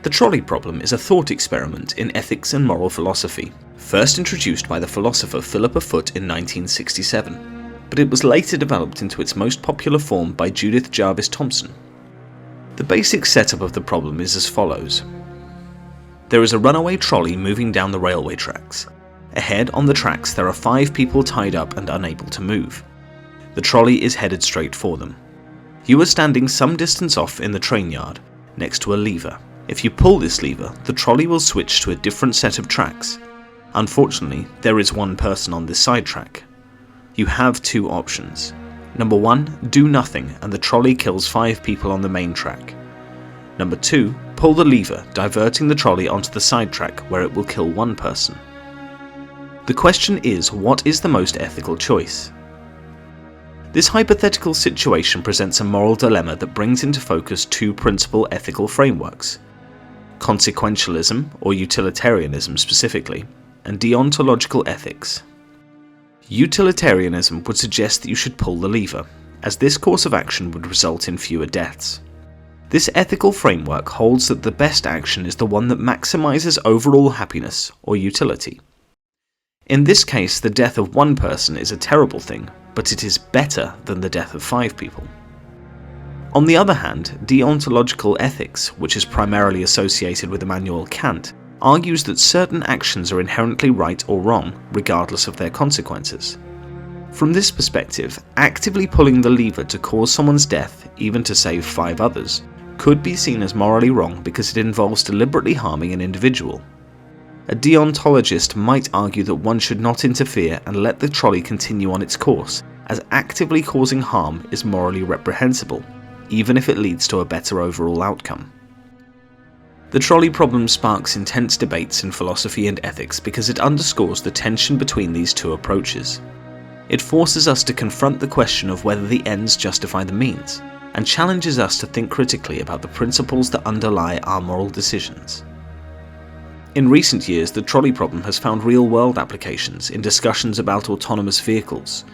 The trolley problem is a thought experiment in ethics and moral philosophy, first introduced by the philosopher Philippa Foot in 1967, but it was later developed into its most popular form by Judith Jarvis Thomson. The basic setup of the problem is as follows. There is a runaway trolley moving down the railway tracks. Ahead on the tracks there are 5 people tied up and unable to move. The trolley is headed straight for them. You are standing some distance off in the train yard, next to a lever. If you pull this lever, the trolley will switch to a different set of tracks. Unfortunately, there is one person on this side track. You have 2 options. Number 1, do nothing and the trolley kills 5 people on the main track. Number 2, pull the lever, diverting the trolley onto the side track where it will kill 1 person. The question is, what is the most ethical choice? This hypothetical situation presents a moral dilemma that brings into focus 2 principal ethical frameworks: consequentialism, or utilitarianism specifically, and deontological ethics. Utilitarianism would suggest that you should pull the lever, as this course of action would result in fewer deaths. This ethical framework holds that the best action is the one that maximizes overall happiness or utility. In this case, the death of 1 person is a terrible thing, but it is better than the death of 5 people. On the other hand, deontological ethics, which is primarily associated with Immanuel Kant, argues that certain actions are inherently right or wrong, regardless of their consequences. From this perspective, actively pulling the lever to cause someone's death, even to save 5 others, could be seen as morally wrong because it involves deliberately harming an individual. A deontologist might argue that one should not interfere and let the trolley continue on its course, as actively causing harm is morally reprehensible, even if it leads to a better overall outcome. The trolley problem sparks intense debates in philosophy and ethics because it underscores the tension between these 2 approaches. It forces us to confront the question of whether the ends justify the means, and challenges us to think critically about the principles that underlie our moral decisions. In recent years, the trolley problem has found real-world applications in discussions about autonomous vehicles.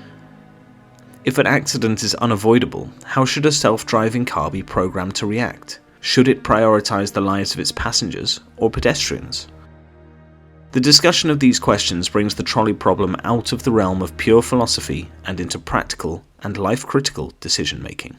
If an accident is unavoidable, how should a self-driving car be programmed to react? Should it prioritize the lives of its passengers or pedestrians? The discussion of these questions brings the trolley problem out of the realm of pure philosophy and into practical and life-critical decision-making.